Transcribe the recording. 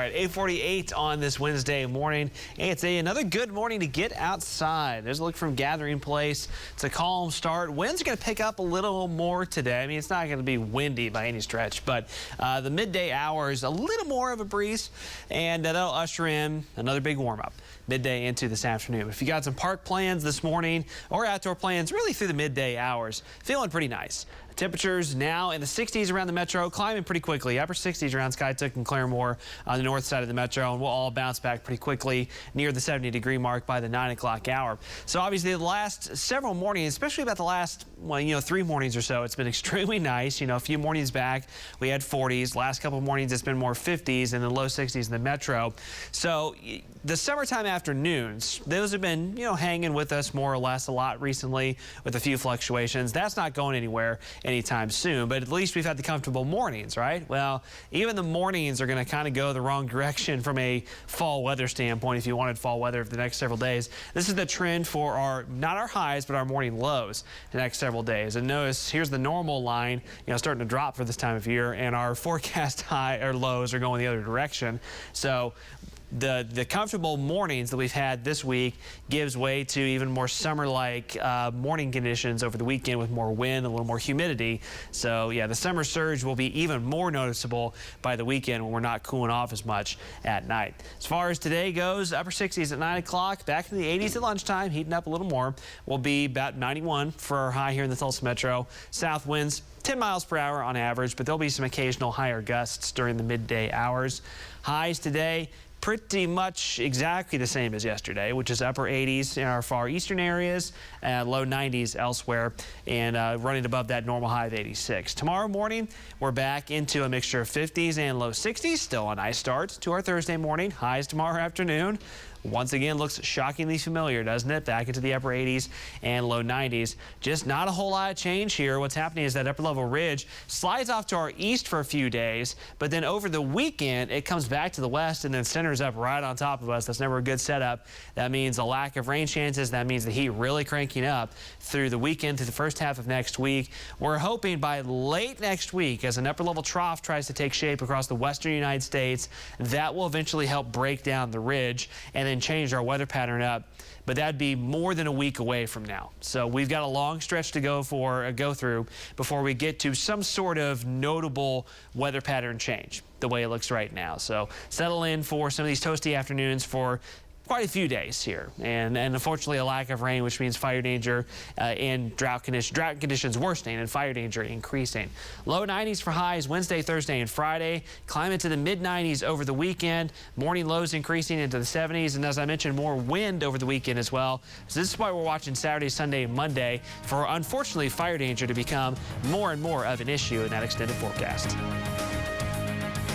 right, 8:48 on this Wednesday morning. Hey, it's another good morning to get outside. There's a look from Gathering Place. It's a calm start. Winds are going to pick up a little more today. I mean, it's not going to be windy by any stretch, but the midday hours, a little more of a breeze, and that'll usher in another big warm-up midday into this afternoon. If you got some park plans this morning or outdoor plans really through the midday hours, feeling pretty nice. Temperatures now in the 60s around the metro, climbing pretty quickly. Upper 60s around Skytook and Claremore on the north side of the metro, and we'll all bounce back pretty quickly near the 70-degree mark by the 9 o'clock hour. So obviously the last several mornings, especially about the last, well, 3 mornings or so, it's been extremely nice. A few mornings back we had 40s. Last couple of mornings it's been more 50s and the low 60s in the metro. So the summertime afternoons, those have been, hanging with us more or less a lot recently with a few fluctuations. That's not going anywhere anytime soon, but at least we've had the comfortable mornings, right? Well, even the mornings are going to kind of go the wrong direction from a fall weather standpoint if you wanted fall weather for the next several days. This is the trend for not our highs, but our morning lows the next several days. And notice here's the normal line, starting to drop for this time of year, and our forecast high or lows are going the other direction. So the comfortable mornings that we've had this week gives way to even more summer-like morning conditions over the weekend with more wind, a little more humidity. So yeah, the summer surge will be even more noticeable by the weekend when we're not cooling off as much at night. As far as today goes, upper 60s at 9 o'clock, back in the 80s at lunchtime, heating up a little more. We'll be about 91 for our high here in the Tulsa metro. South winds 10 miles per hour on average, but there'll be some occasional higher gusts during the midday hours. Highs today pretty much exactly the same as yesterday, which is upper 80s in our far eastern areas and low 90s elsewhere, and running above that normal high of 86. Tomorrow morning, we're back into a mixture of 50s and low 60s. Still a nice start to our Thursday morning. Highs tomorrow afternoon. Once again, looks shockingly familiar, doesn't it? Back into the upper 80s and low 90s. Just not a whole lot of change here. What's happening is that upper level ridge slides off to our east for a few days, but then over the weekend, it comes back to the west and then centers up right on top of us. That's never a good setup. That means a lack of rain chances. That means the heat really cranking up through the weekend, through the first half of next week. We're hoping by late next week, as an upper level trough tries to take shape across the western United States, that will eventually help break down the ridge and then change our weather pattern up, but that'd be more than a week away from now. So we've got a long stretch to go through before we get to some sort of notable weather pattern change the way it looks right now. So settle in for some of these toasty afternoons for quite a few days here, and unfortunately a lack of rain, which means fire danger and drought conditions worsening and fire danger increasing. Low 90s for highs Wednesday, Thursday, and Friday. Climb into the mid 90s over the weekend. Morning lows increasing into the 70s, and as I mentioned, more wind over the weekend as well. So this is why we're watching Saturday, Sunday, and Monday for, unfortunately, fire danger to become more and more of an issue in that extended forecast.